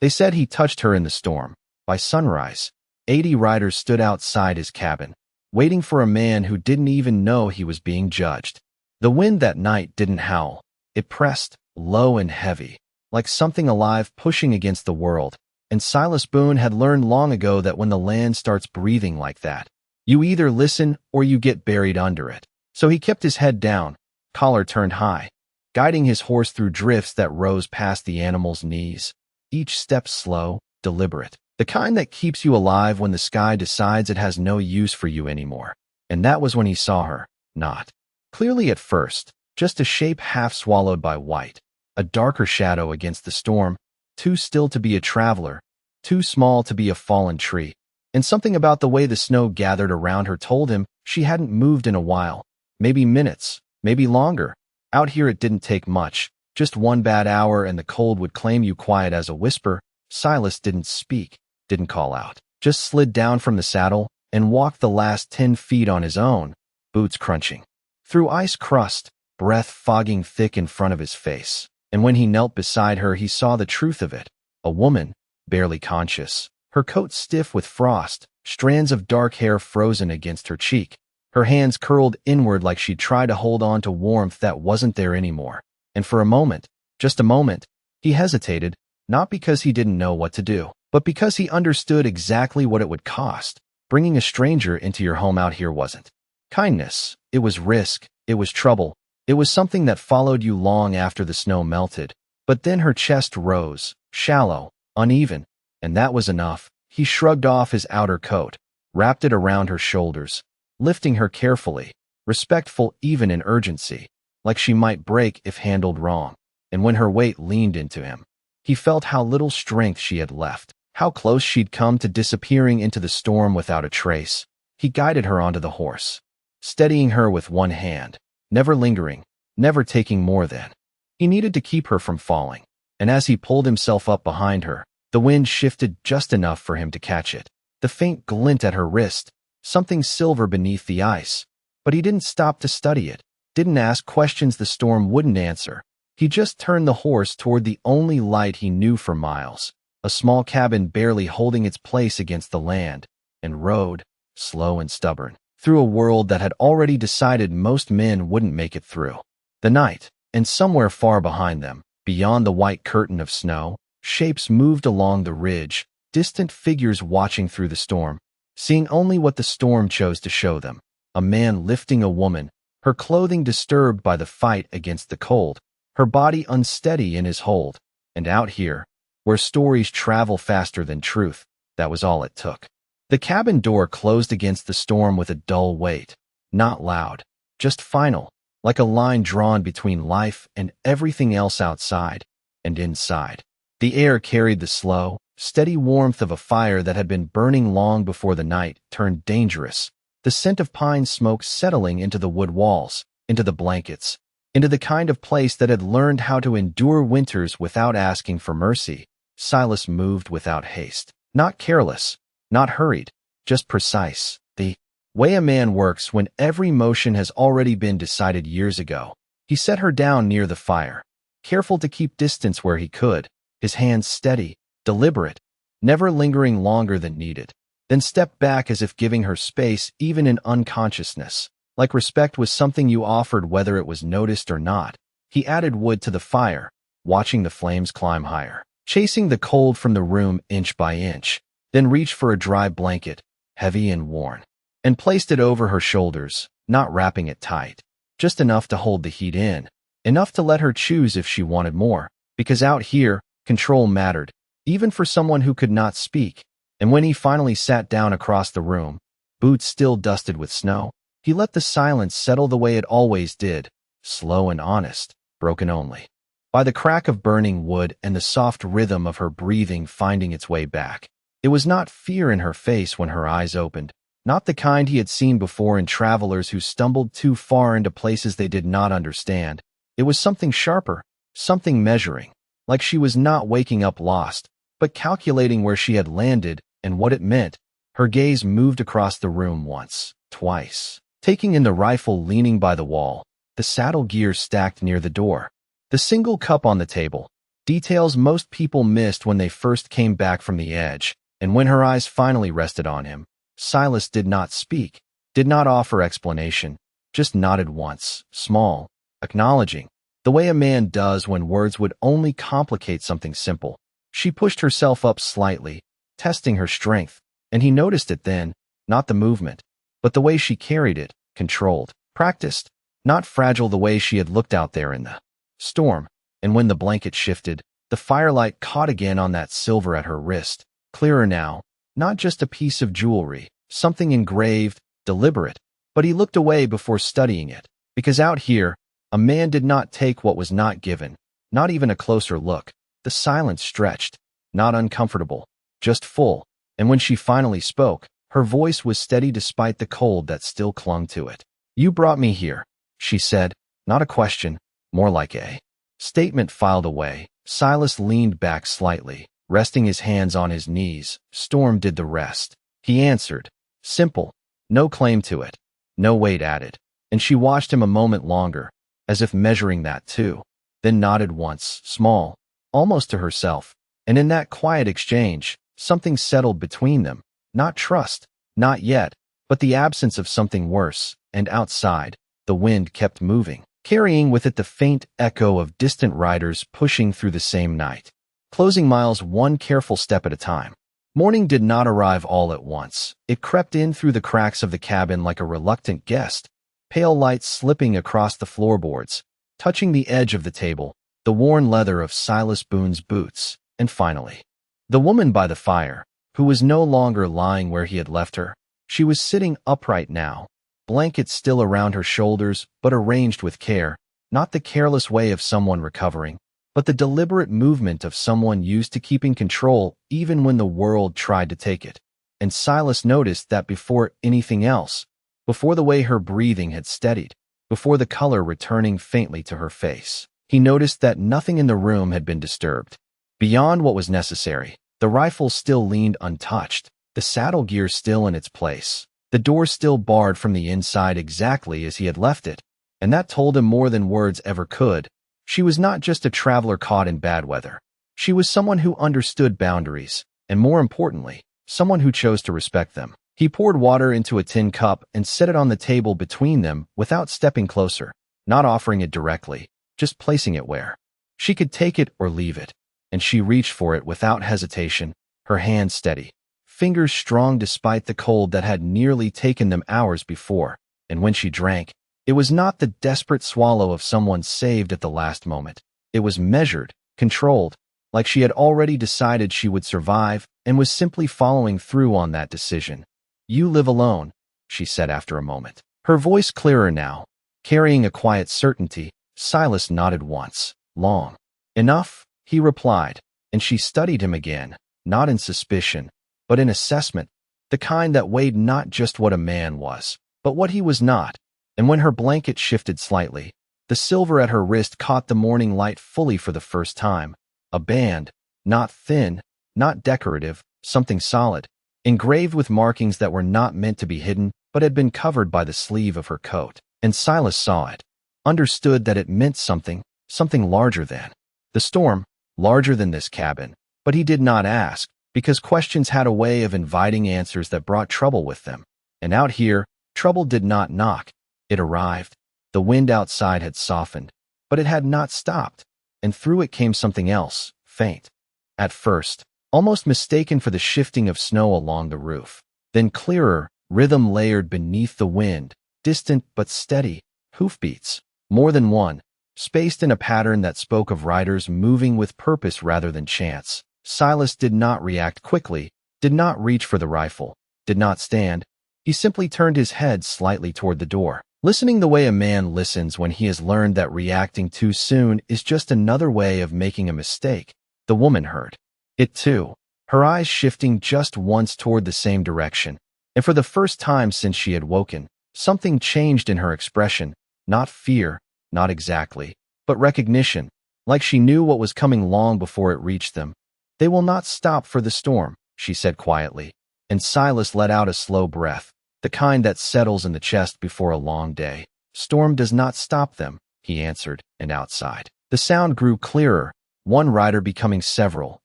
They said he touched her in the storm. By sunrise, 80 riders stood outside his cabin, waiting for a man who didn't even know he was being judged. The wind that night didn't howl. It pressed, low and heavy, like something alive pushing against the world. And Silas Boone had learned long ago that when the land starts breathing like that, you either listen or you get buried under it. So he kept his head down, collar turned high, guiding his horse through drifts that rose past the animal's knees, each step slow, deliberate, the kind that keeps you alive when the sky decides it has no use for you anymore. And that was when he saw her, not clearly at first, just a shape half swallowed by white, a darker shadow against the storm, too still to be a traveler, too small to be a fallen tree. And something about the way the snow gathered around her told him she hadn't moved in a while, maybe minutes, maybe longer. Out here it didn't take much, just one bad hour and the cold would claim you, quiet as a whisper. Silas didn't speak, didn't call out, just slid down from the saddle and walked the last 10 feet on his own, boots crunching through ice crust, breath fogging thick in front of his face. And when he knelt beside her, he saw the truth of it. A woman, barely conscious, her coat stiff with frost, strands of dark hair frozen against her cheek, her hands curled inward like she'd tried to hold on to warmth that wasn't there anymore. And for a moment, just a moment, he hesitated, not because he didn't know what to do, but because he understood exactly what it would cost. Bringing a stranger into your home out here wasn't kindness. It was risk. It was trouble. It was something that followed you long after the snow melted. But then her chest rose, shallow, uneven, and that was enough. He shrugged off his outer coat, wrapped it around her shoulders, lifting her carefully, respectful even in urgency, like she might break if handled wrong. And when her weight leaned into him, he felt how little strength she had left, how close she'd come to disappearing into the storm without a trace. He guided her onto the horse, steadying her with one hand, never lingering, never taking more than he needed to keep her from falling. And as he pulled himself up behind her, the wind shifted just enough for him to catch it. The faint glint at her wrist, something silver beneath the ice. But he didn't stop to study it, didn't ask questions the storm wouldn't answer. He just turned the horse toward the only light he knew for miles, a small cabin barely holding its place against the land, and rode, slow and stubborn, through a world that had already decided most men wouldn't make it through. The night, and somewhere far behind them, beyond the white curtain of snow, shapes moved along the ridge, distant figures watching through the storm, seeing only what the storm chose to show them. A man lifting a woman, her clothing disturbed by the fight against the cold, her body unsteady in his hold. And out here, where stories travel faster than truth, that was all it took. The cabin door closed against the storm with a dull weight, not loud, just final, like a line drawn between life and everything else outside and inside. The air carried the slow, steady warmth of a fire that had been burning long before the night turned dangerous, the scent of pine smoke settling into the wood walls, into the blankets, into the kind of place that had learned how to endure winters without asking for mercy. Silas moved without haste, not careless, not hurried, just precise, the way a man works when every motion has already been decided years ago. He set her down near the fire, careful to keep distance where he could, his hands steady, deliberate, never lingering longer than needed, then stepped back as if giving her space even in unconsciousness, like respect was something you offered whether it was noticed or not. He added wood to the fire, watching the flames climb higher, chasing the cold from the room inch by inch, then reached for a dry blanket, heavy and worn, and placed it over her shoulders, not wrapping it tight, just enough to hold the heat in, enough to let her choose if she wanted more, because out here, control mattered, even for someone who could not speak. And when he finally sat down across the room, boots still dusted with snow, he let the silence settle the way it always did, slow and honest, broken only by the crack of burning wood and the soft rhythm of her breathing finding its way back. It was not fear in her face when her eyes opened, not the kind he had seen before in travelers who stumbled too far into places they did not understand. It was something sharper, something measuring, like she was not waking up lost, but calculating where she had landed and what it meant. Her gaze moved across the room once, twice, taking in the rifle leaning by the wall, the saddle gear stacked near the door, the single cup on the table, Details most people missed when they first came back from the edge, and when her eyes finally rested on him, Silas did not speak, did not offer explanation, just nodded once, small, acknowledging, the way a man does when words would only complicate something simple. She pushed herself up slightly, testing her strength, and he noticed it then, not the movement, but the way she carried it, controlled, practiced, not fragile the way she had looked out there in the storm. And when the blanket shifted, the firelight caught again on that silver at her wrist, clearer now, not just a piece of jewelry, something engraved, deliberate, but he looked away before studying it, because out here, a man did not take what was not given, not even a closer look. The silence stretched, not uncomfortable, just full, and when she finally spoke, her voice was steady despite the cold that still clung to it. "You brought me here," she said, not a question, more like a statement filed away. Silas leaned back slightly, resting his hands on his knees. Storm did the rest. He answered, simple, no claim to it, no weight added, and she watched him a moment longer, as if measuring that too, then nodded once, small, almost to herself, and in that quiet exchange, something settled between them, not trust, not yet, but the absence of something worse, and outside, the wind kept moving, carrying with it the faint echo of distant riders pushing through the same night, closing miles one careful step at a time. Morning did not arrive all at once. It crept in through the cracks of the cabin like a reluctant guest, pale light slipping across the floorboards, touching the edge of the table, the worn leather of Silas Boone's boots, and finally, the woman by the fire, who was no longer lying where he had left her. She was sitting upright now, blankets still around her shoulders, but arranged with care, not the careless way of someone recovering, but the deliberate movement of someone used to keeping control even when the world tried to take it. And Silas noticed that before anything else, before the way her breathing had steadied, before the color returning faintly to her face, he noticed that nothing in the room had been disturbed. Beyond what was necessary, the rifle still leaned untouched, the saddle gear still in its place, the door still barred from the inside exactly as he had left it, and that told him more than words ever could. She was not just a traveler caught in bad weather. She was someone who understood boundaries, and more importantly, someone who chose to respect them. He poured water into a tin cup and set it on the table between them without stepping closer, not offering it directly, just placing it where she could take it or leave it, and she reached for it without hesitation, her hands steady, fingers strong despite the cold that had nearly taken them hours before, and when she drank, it was not the desperate swallow of someone saved at the last moment. It was measured, controlled, like she had already decided she would survive and was simply following through on that decision. "You live alone," she said after a moment, her voice clearer now, carrying a quiet certainty. Silas nodded once, long. "Enough," he replied, and she studied him again, not in suspicion, but in assessment, the kind that weighed not just what a man was, but what he was not. And when her blanket shifted slightly, the silver at her wrist caught the morning light fully for the first time. A band, not thin, not decorative, something solid, engraved with markings that were not meant to be hidden but had been covered by the sleeve of her coat. And Silas saw it, understood that it meant something, something larger than the storm, larger than this cabin. But he did not ask, because questions had a way of inviting answers that brought trouble with them. And out here, trouble did not knock. It arrived. The wind outside had softened, but it had not stopped, and through it came something else, faint. At first, almost mistaken for the shifting of snow along the roof. Then clearer, rhythm layered beneath the wind, distant but steady, hoofbeats, more than one, spaced in a pattern that spoke of riders moving with purpose rather than chance. Silas did not react quickly, did not reach for the rifle, did not stand. He simply turned his head slightly toward the door, listening the way a man listens when he has learned that reacting too soon is just another way of making a mistake. The woman heard it too, her eyes shifting just once toward the same direction, and for the first time since she had woken, something changed in her expression, not fear, not exactly, but recognition, like she knew what was coming long before it reached them. "They will not stop for the storm," she said quietly, and Silas let out a slow breath, the kind that settles in the chest before a long day. "Storm does not stop them," he answered, and outside, the sound grew clearer, One rider becoming several.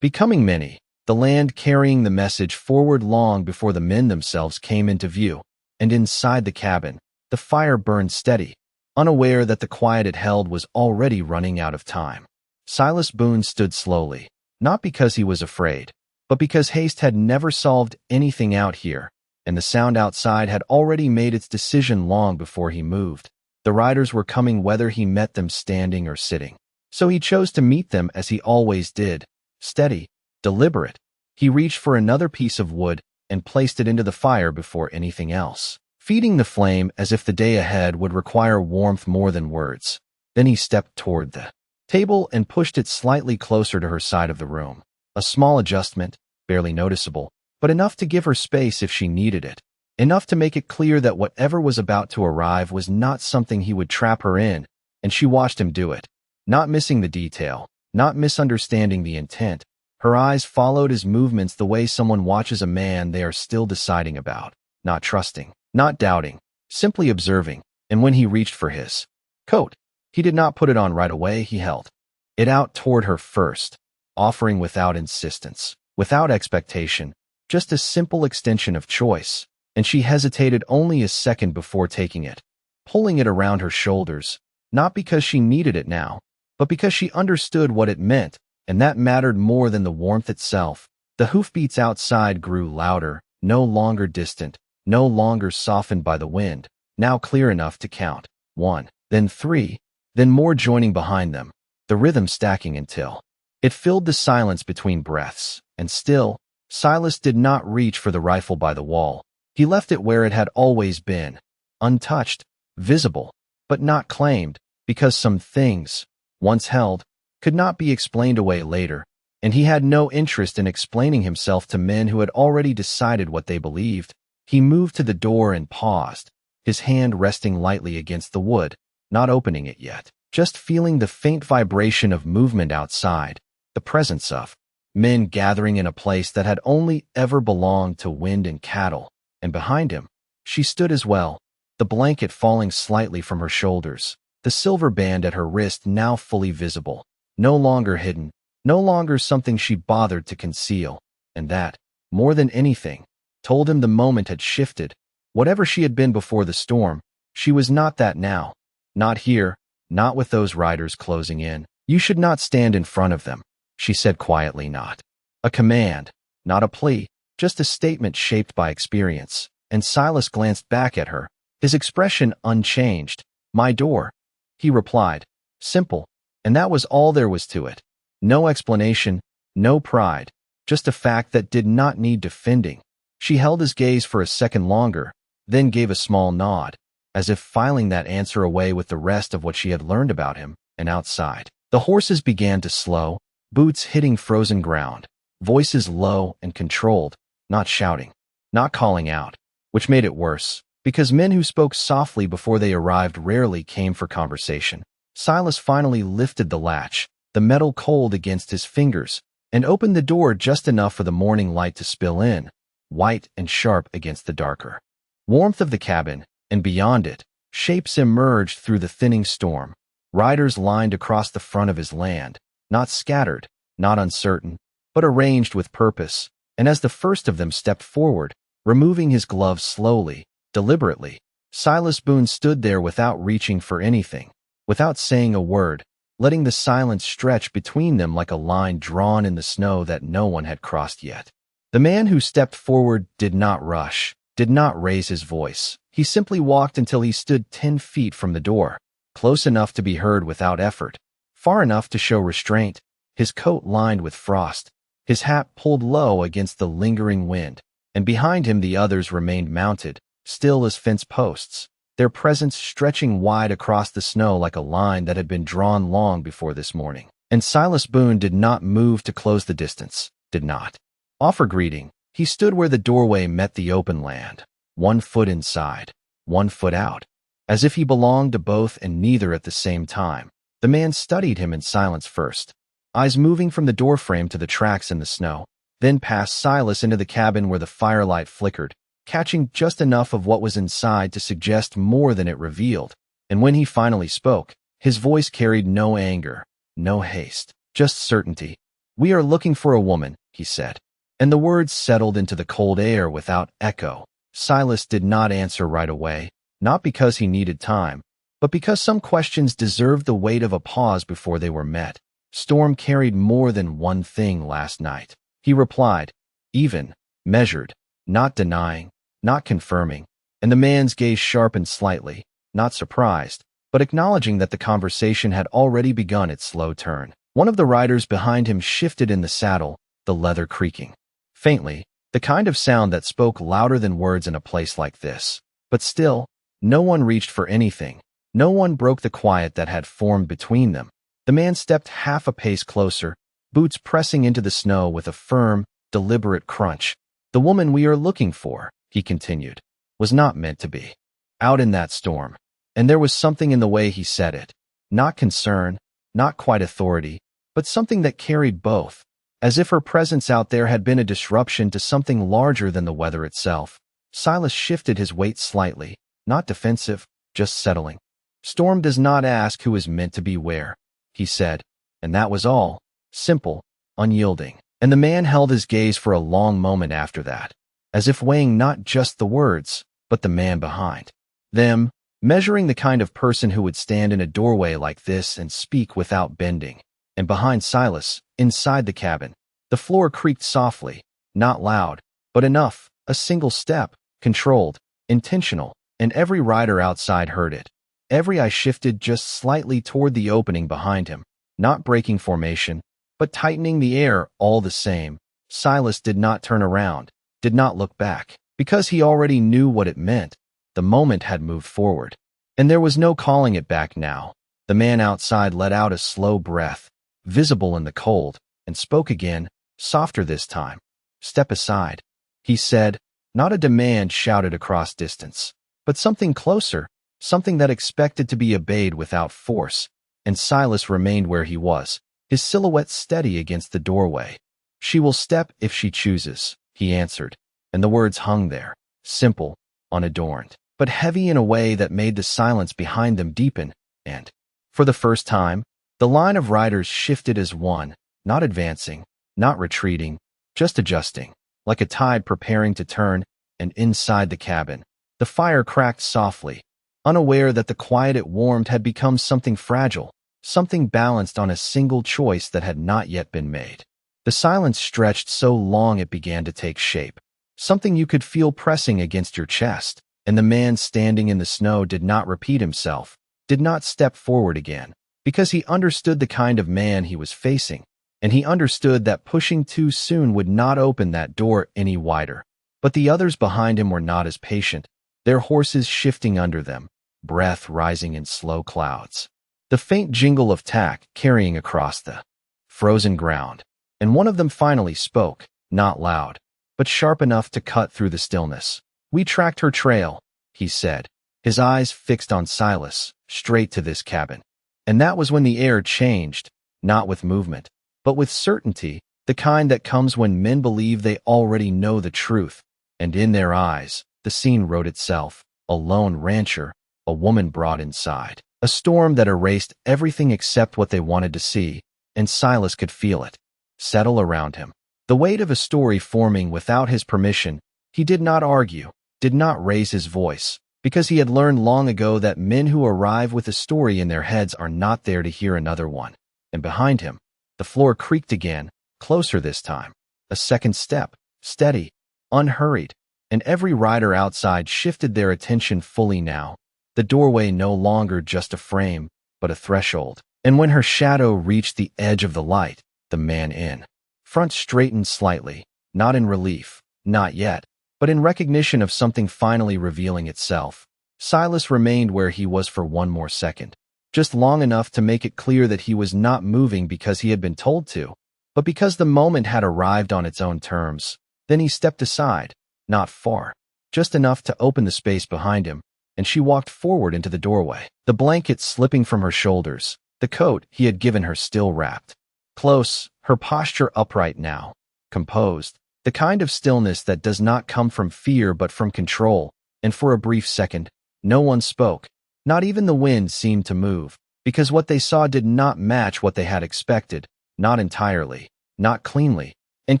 Becoming many. The land carrying the message forward long before the men themselves came into view. And inside the cabin, the fire burned steady, unaware that the quiet it held was already running out of time. Silas Boone stood slowly, not because he was afraid, but because haste had never solved anything out here, and the sound outside had already made its decision long before he moved. The riders were coming whether he met them standing or sitting. So he chose to meet them as he always did, steady, deliberate. He reached for another piece of wood and placed it into the fire before anything else, feeding the flame as if the day ahead would require warmth more than words. Then he stepped toward the table and pushed it slightly closer to her side of the room. A small adjustment, barely noticeable, but enough to give her space if she needed it. Enough to make it clear that whatever was about to arrive was not something he would trap her in, and she watched him do it. Not missing the detail, not misunderstanding the intent. Her eyes followed his movements the way someone watches a man they are still deciding about, not trusting, not doubting, simply observing. And when he reached for his coat, he did not put it on right away. He held it out toward her first, offering without insistence, without expectation, just a simple extension of choice. And she hesitated only a second before taking it, pulling it around her shoulders, not because she needed it now, but because she understood what it meant, and that mattered more than the warmth itself. The hoofbeats outside grew louder, no longer distant, no longer softened by the wind, now clear enough to count. 1, then 3, then more joining behind them, the rhythm stacking until it filled the silence between breaths. And still, Silas did not reach for the rifle by the wall. He left it where it had always been, untouched, visible, but not claimed, because some things, once held, could not be explained away later, and he had no interest in explaining himself to men who had already decided what they believed. He moved to the door and paused, his hand resting lightly against the wood, not opening it yet, just feeling the faint vibration of movement outside, the presence of men gathering in a place that had only ever belonged to wind and cattle. And behind him, she stood as well, the blanket falling slightly from her shoulders, the silver band at her wrist now fully visible, no longer hidden, no longer something she bothered to conceal. And that, more than anything, told him the moment had shifted. Whatever she had been before the storm, she was not that now. Not here, not with those riders closing in. You should not stand in front of them, she said quietly, not a command, not a plea, just a statement shaped by experience. And Silas glanced back at her, his expression unchanged. My door, he replied, simple, and that was all there was to it. No explanation, no pride, just a fact that did not need defending. She held his gaze for a second longer, then gave a small nod, as if filing that answer away with the rest of what she had learned about him. And outside, the horses began to slow, boots hitting frozen ground, voices low and controlled, not shouting, not calling out, which made it worse, because men who spoke softly before they arrived rarely came for conversation. Silas finally lifted the latch, the metal cold against his fingers, and opened the door just enough for the morning light to spill in, white and sharp against the darker warmth of the cabin. And beyond it, shapes emerged through the thinning storm. Riders lined across the front of his land, not scattered, not uncertain, but arranged with purpose. And as the first of them stepped forward, removing his gloves slowly, deliberately, Silas Boone stood there without reaching for anything, without saying a word, letting the silence stretch between them like a line drawn in the snow that no one had crossed yet. The man who stepped forward did not rush, did not raise his voice. He simply walked until he stood 10 feet from the door, close enough to be heard without effort, far enough to show restraint, his coat lined with frost, his hat pulled low against the lingering wind, and behind him the others remained mounted, still as fence posts, their presence stretching wide across the snow like a line that had been drawn long before this morning. And Silas Boone did not move to close the distance, did not offer greeting. He stood where the doorway met the open land, 1 foot inside, 1 foot out, as if he belonged to both and neither at the same time. The man studied him in silence first, eyes moving from the doorframe to the tracks in the snow, then past Silas into the cabin where the firelight flickered, catching just enough of what was inside to suggest more than it revealed. And when he finally spoke, his voice carried no anger, No haste, just certainty. "We are looking for a woman," he said. And the words settled into the cold air without echo. Silas did not answer right away, not because he needed time, but because some questions deserved the weight of a pause before they were met. Storm carried more than one thing last night. He replied, even, measured, not denying, not confirming, and the man's gaze sharpened slightly, not surprised, but acknowledging that the conversation had already begun its slow turn. One of the riders behind him shifted in the saddle, the leather creaking. Faintly, the kind of sound that spoke louder than words in a place like this. But still, no one reached for anything. No one broke the quiet that had formed between them. The man stepped half a pace closer, boots pressing into the snow with a firm, deliberate crunch. "The woman we are looking for," he continued, "was not meant to be out in that storm." And there was something in the way he said it. Not concern, not quite authority, but something that carried both. As if her presence out there had been a disruption to something larger than the weather itself. Silas shifted his weight slightly, not defensive, just settling. "Storm does not ask who is meant to be where," he said, and that was all. Simple, unyielding. And the man held his gaze for a long moment after that, as if weighing not just the words, but the man behind them, measuring the kind of person who would stand in a doorway like this and speak without bending. And behind Silas, inside the cabin, the floor creaked softly, not loud, but enough, a single step, controlled, intentional, and every rider outside heard it. Every eye shifted just slightly toward the opening behind him, not breaking formation, but tightening the air all the same. Silas did not turn around, did not look back, because he already knew what it meant. The moment had moved forward, and there was no calling it back now. The man outside let out a slow breath, visible in the cold, and spoke again, softer this time. "Step aside," he said, not a demand shouted across distance, but something closer, something that expected to be obeyed without force, and Silas remained where he was, his silhouette steady against the doorway. "She will step if she chooses," he answered, and the words hung there, simple, unadorned, but heavy in a way that made the silence behind them deepen, and, for the first time, the line of riders shifted as one, not advancing, not retreating, just adjusting, like a tide preparing to turn, and inside the cabin, the fire cracked softly, unaware that the quiet it warmed had become something fragile, something balanced on a single choice that had not yet been made. The silence stretched so long it began to take shape, something you could feel pressing against your chest, and the man standing in the snow did not repeat himself, did not step forward again, because he understood the kind of man he was facing, and he understood that pushing too soon would not open that door any wider. But the others behind him were not as patient, their horses shifting under them, breath rising in slow clouds. The faint jingle of tack carrying across the frozen ground, and one of them finally spoke, not loud, but sharp enough to cut through the stillness. "We tracked her trail," he said, his eyes fixed on Silas, "straight to this cabin." And that was when the air changed, not with movement, but with certainty, the kind that comes when men believe they already know the truth. And in their eyes, the scene wrote itself, a lone rancher, a woman brought inside, a storm that erased everything except what they wanted to see, and Silas could feel it settle around him. The weight of a story forming without his permission. He did not argue, did not raise his voice, because he had learned long ago that men who arrive with a story in their heads are not there to hear another one. And behind him, the floor creaked again, closer this time. A second step, steady, unhurried, and every rider outside shifted their attention fully now. The doorway no longer just a frame, but a threshold. And when her shadow reached the edge of the light, the man in front straightened slightly, not in relief, not yet, but in recognition of something finally revealing itself. Silas remained where he was for one more second, just long enough to make it clear that he was not moving because he had been told to, but because the moment had arrived on its own terms. Then he stepped aside, not far, just enough to open the space behind him, and she walked forward into the doorway, the blanket slipping from her shoulders, the coat he had given her still wrapped close, her posture upright now, composed, the kind of stillness that does not come from fear but from control. And for a brief second, no one spoke. Not even the wind seemed to move. because what they saw did not match what they had expected, not entirely, not cleanly. And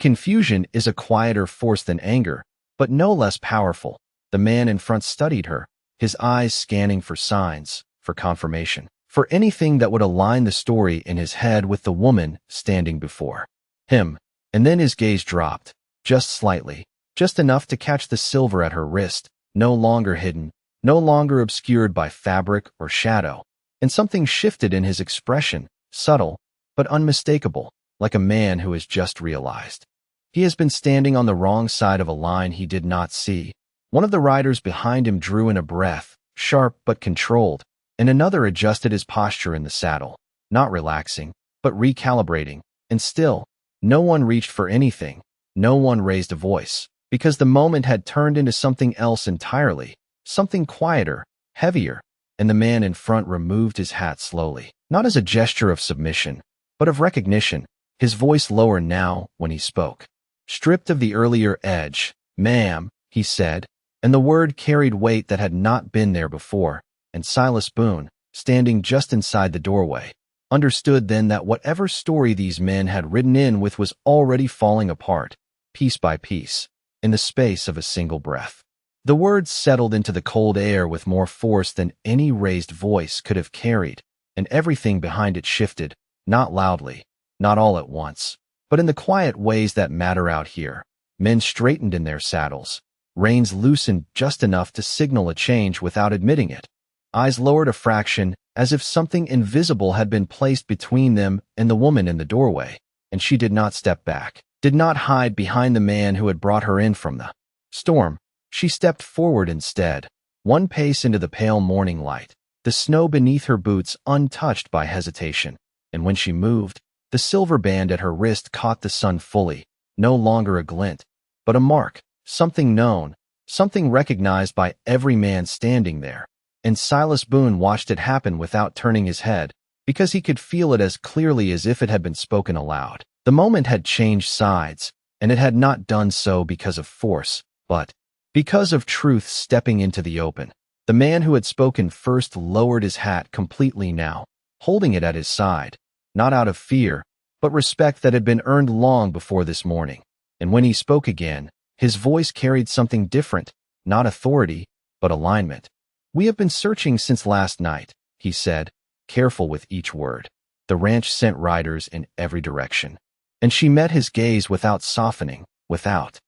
confusion is a quieter force than anger, but no less powerful. The man in front studied her, his eyes scanning for signs, for confirmation, for anything that would align the story in his head with the woman standing before him. And then his gaze dropped, just slightly, just enough to catch the silver at her wrist, no longer hidden, no longer obscured by fabric or shadow. And something shifted in his expression, subtle, but unmistakable, like a man who has just realized he has been standing on the wrong side of a line he did not see. One of the riders behind him drew in a breath, sharp but controlled, and another adjusted his posture in the saddle, not relaxing, but recalibrating. And still, no one reached for anything, no one raised a voice, because the moment had turned into something else entirely, something quieter, heavier, and the man in front removed his hat slowly, not as a gesture of submission, but of recognition, his voice lower now when he spoke. Stripped of the earlier edge, "Ma'am," he said, and the word carried weight that had not been there before, and Silas Boone, standing just inside the doorway, understood then that whatever story these men had ridden in with was already falling apart, piece by piece, in the space of a single breath. The words settled into the cold air with more force than any raised voice could have carried, and everything behind it shifted, not loudly, not all at once, but in the quiet ways that matter out here. Men straightened in their saddles, reins loosened just enough to signal a change without admitting it. Eyes lowered a fraction, as if something invisible had been placed between them and the woman in the doorway, and she did not step back, did not hide behind the man who had brought her in from the storm. She stepped forward instead, one pace into the pale morning light, the snow beneath her boots untouched by hesitation, and when she moved, the silver band at her wrist caught the sun fully, no longer a glint, but a mark, something known, something recognized by every man standing there. And Silas Boone watched it happen without turning his head, because he could feel it as clearly as if it had been spoken aloud. The moment had changed sides, and it had not done so because of force, but because of truth stepping into the open. The man who had spoken first lowered his hat completely now, holding it at his side, not out of fear, but respect that had been earned long before this morning. And when he spoke again, his voice carried something different, not authority, but alignment. "We have been searching since last night," he said, careful with each word. The ranch sent riders in every direction. And she met his gaze without softening, without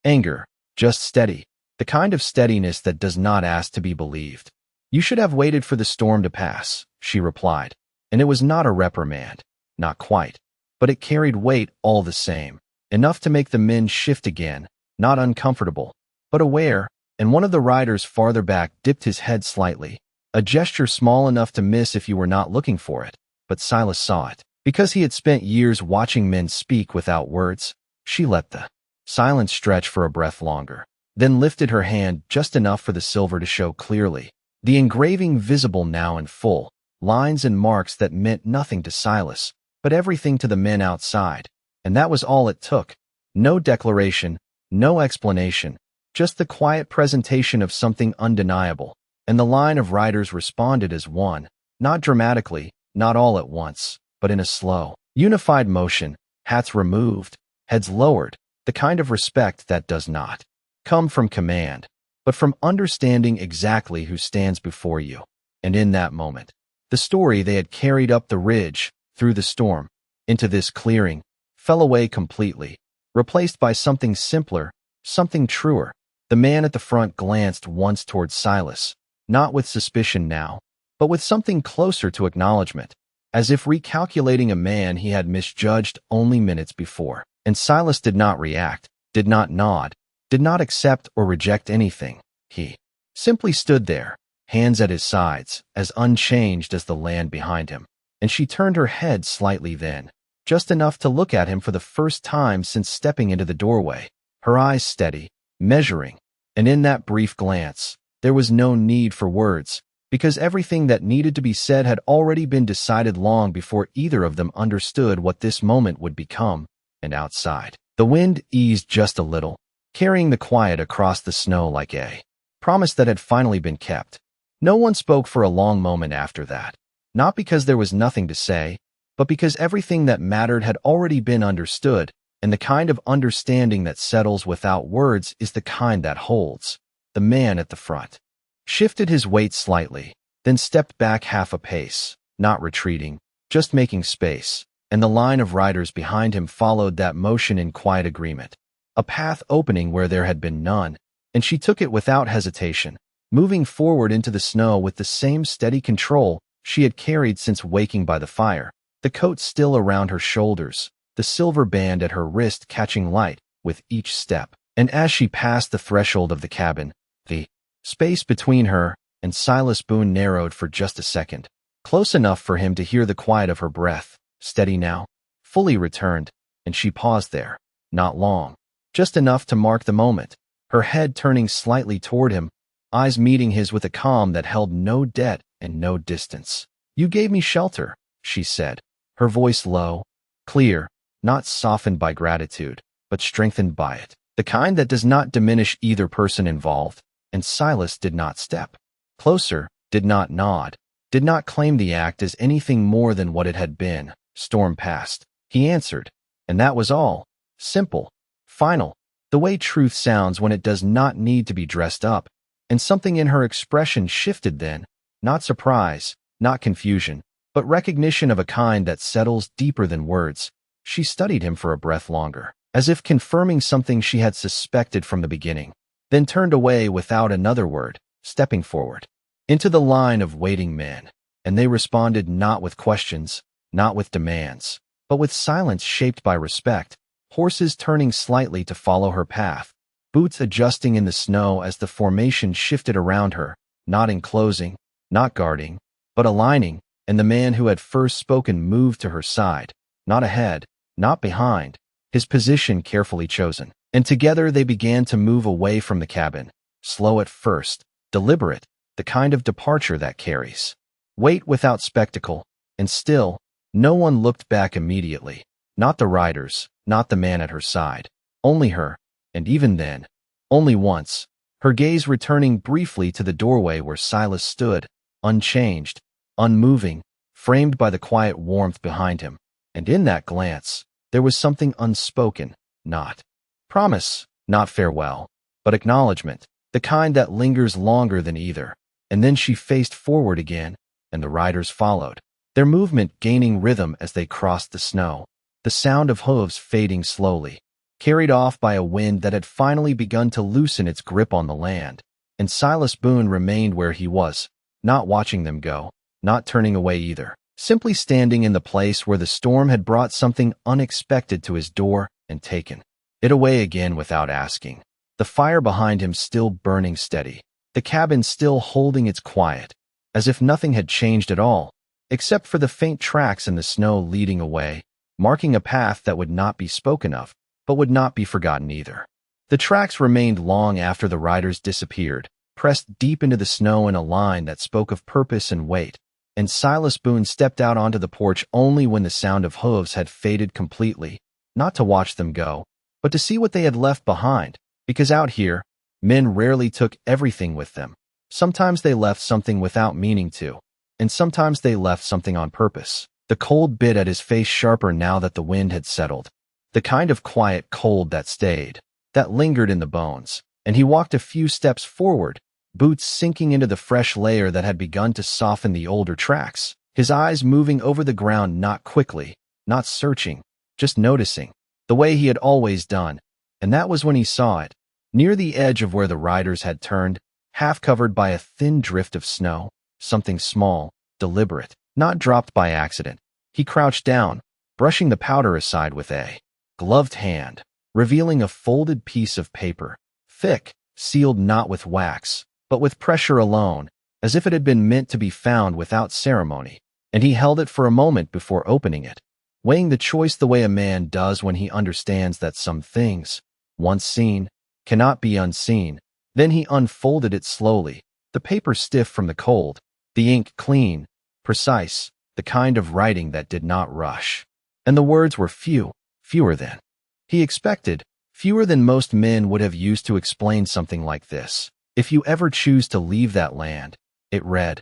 anger, just steady, the kind of steadiness that does not ask to be believed. "You should have waited for the storm to pass," she replied. And it was not a reprimand, not quite, but it carried weight all the same, enough to make the men shift again, not uncomfortable, but aware, and one of the riders farther back dipped his head slightly, a gesture small enough to miss if you were not looking for it, but Silas saw it. Because he had spent years watching men speak without words, she let the silence stretch for a breath longer, then lifted her hand just enough for the silver to show clearly, the engraving visible now in full, lines and marks that meant nothing to Silas, but everything to the men outside. And that was all it took. No declaration, no explanation, just the quiet presentation of something undeniable. And the line of riders responded as one, not dramatically, not all at once, but in a slow, unified motion, hats removed, heads lowered, the kind of respect that does not come from command, but from understanding exactly who stands before you. And in that moment, the story they had carried up the ridge, through the storm, into this clearing, fell away completely, replaced by something simpler, something truer. The man at the front glanced once towards Silas, not with suspicion now, but with something closer to acknowledgement, as if recalculating a man he had misjudged only minutes before. And Silas did not react, did not nod, did not accept or reject anything. He simply stood there, hands at his sides, as unchanged as the land behind him. And she turned her head slightly then, just enough to look at him for the first time since stepping into the doorway, her eyes steady, measuring. And in that brief glance, there was no need for words, because everything that needed to be said had already been decided long before either of them understood what this moment would become. And outside, the wind eased just a little, carrying the quiet across the snow like a promise that had finally been kept. No one spoke for a long moment after that. not because there was nothing to say, but because everything that mattered had already been understood, and the kind of understanding that settles without words is the kind that holds. The man at the front shifted his weight slightly, then stepped back half a pace, not retreating, just making space, and the line of riders behind him followed that motion in quiet agreement, a path opening where there had been none, and she took it without hesitation, moving forward into the snow with the same steady control she had carried since waking by the fire, the coat still around her shoulders, the silver band at her wrist catching light with each step. And as she passed the threshold of the cabin, the space between her and Silas Boone narrowed for just a second, close enough for him to hear the quiet of her breath, steady now, fully returned, and she paused there, not long, just enough to mark the moment, her head turning slightly toward him, eyes meeting his with a calm that held no debt and no distance. "You gave me shelter," she said, her voice low, clear, not softened by gratitude, but strengthened by it, the kind that does not diminish either person involved. And Silas did not step closer, did not nod, did not claim the act as anything more than what it had been. Storm passed. He answered, and that was all. Simple, final, the way truth sounds when it does not need to be dressed up. And something in her expression shifted then, not surprise, not confusion, but recognition of a kind that settles deeper than words. She studied him for a breath longer, as if confirming something she had suspected from the beginning, then turned away without another word, stepping forward into the line of waiting men, and they responded not with questions, not with demands, but with silence shaped by respect, horses turning slightly to follow her path, boots adjusting in the snow as the formation shifted around her, not enclosing, not guarding, but aligning, and the man who had first spoken moved to her side, not ahead, not behind, his position carefully chosen. And together they began to move away from the cabin, slow at first, deliberate, the kind of departure that carries weight without spectacle, and still, no one looked back immediately, not the riders, not the man at her side, only her, and even then, only once, her gaze returning briefly to the doorway where Silas stood, unchanged, unmoving, framed by the quiet warmth behind him, and in that glance, there was something unspoken, not promise, not farewell, but acknowledgement, the kind that lingers longer than either. And then she faced forward again, and the riders followed, their movement gaining rhythm as they crossed the snow, the sound of hooves fading slowly, carried off by a wind that had finally begun to loosen its grip on the land. And Silas Boone remained where he was, not watching them go, not turning away either, simply standing in the place where the storm had brought something unexpected to his door and taken it away again without asking. The fire behind him still burning steady, the cabin still holding its quiet, as if nothing had changed at all, except for the faint tracks in the snow leading away, marking a path that would not be spoken of, but would not be forgotten either. The tracks remained long after the riders disappeared, pressed deep into the snow in a line that spoke of purpose and weight, and Silas Boone stepped out onto the porch only when the sound of hooves had faded completely, not to watch them go, but to see what they had left behind, because out here, men rarely took everything with them. Sometimes they left something without meaning to, and sometimes they left something on purpose. The cold bit at his face sharper now that the wind had settled, the kind of quiet cold that stayed, that lingered in the bones, and he walked a few steps forward, boots sinking into the fresh layer that had begun to soften the older tracks, his eyes moving over the ground not quickly, not searching, just noticing, the way he had always done, and that was when he saw it, near the edge of where the riders had turned, half covered by a thin drift of snow, something small, deliberate, not dropped by accident. He crouched down, brushing the powder aside with a gloved hand, revealing a folded piece of paper, thick, sealed not with wax, but with pressure alone, as if it had been meant to be found without ceremony, and he held it for a moment before opening it, weighing the choice the way a man does when he understands that some things, once seen, cannot be unseen. Then he unfolded it slowly, the paper stiff from the cold, the ink clean, precise, the kind of writing that did not rush. And the words were fewer than he expected, fewer than most men would have used to explain something like this. If you ever choose to leave that land, it read,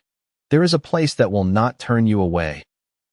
There is a place that will not turn you away.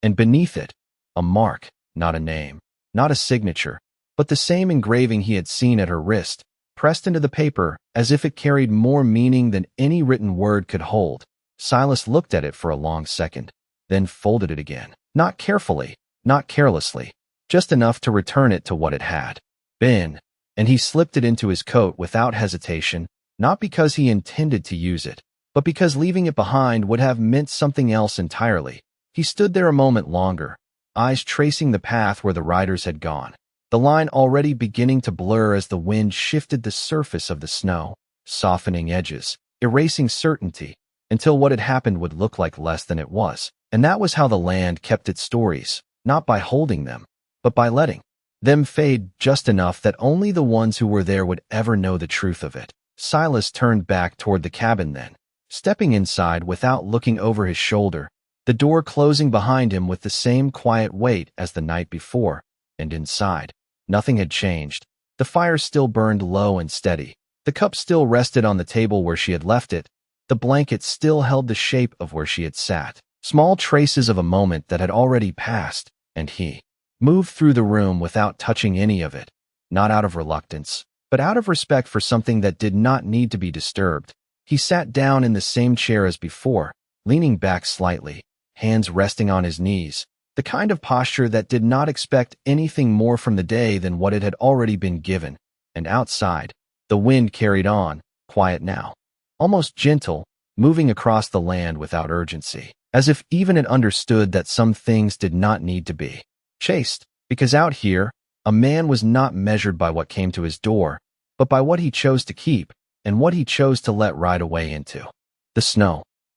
And beneath it, a mark, not a name, not a signature, but the same engraving he had seen at her wrist, pressed into the paper as if it carried more meaning than any written word could hold. Silas looked at it for a long second, then folded it again. Not carefully, not carelessly, just enough to return it to what it had been, and he slipped it into his coat without hesitation, not because he intended to use it, but because leaving it behind would have meant something else entirely. He stood there a moment longer, eyes tracing the path where the riders had gone, the line already beginning to blur as the wind shifted the surface of the snow, softening edges, erasing certainty, until what had happened would look like less than it was. And that was how the land kept its stories, not by holding them, but by letting them fade just enough that only the ones who were there would ever know the truth of it. Silas turned back toward the cabin then, stepping inside without looking over his shoulder, the door closing behind him with the same quiet weight as the night before. And inside, nothing had changed. The fire still burned low and steady. The cup still rested on the table where she had left it. The blanket still held the shape of where she had sat. Small traces of a moment that had already passed, and he moved through the room without touching any of it, not out of reluctance, but out of respect for something that did not need to be disturbed. He sat down in the same chair as before, leaning back slightly, hands resting on his knees, the kind of posture that did not expect anything more from the day than what it had already been given. And outside, the wind carried on, quiet now, almost gentle, moving across the land without urgency, as if even it understood that some things did not need to be chased, because out here, a man was not measured by what came to his door, but by what he chose to keep and what he chose to let ride away into the snow.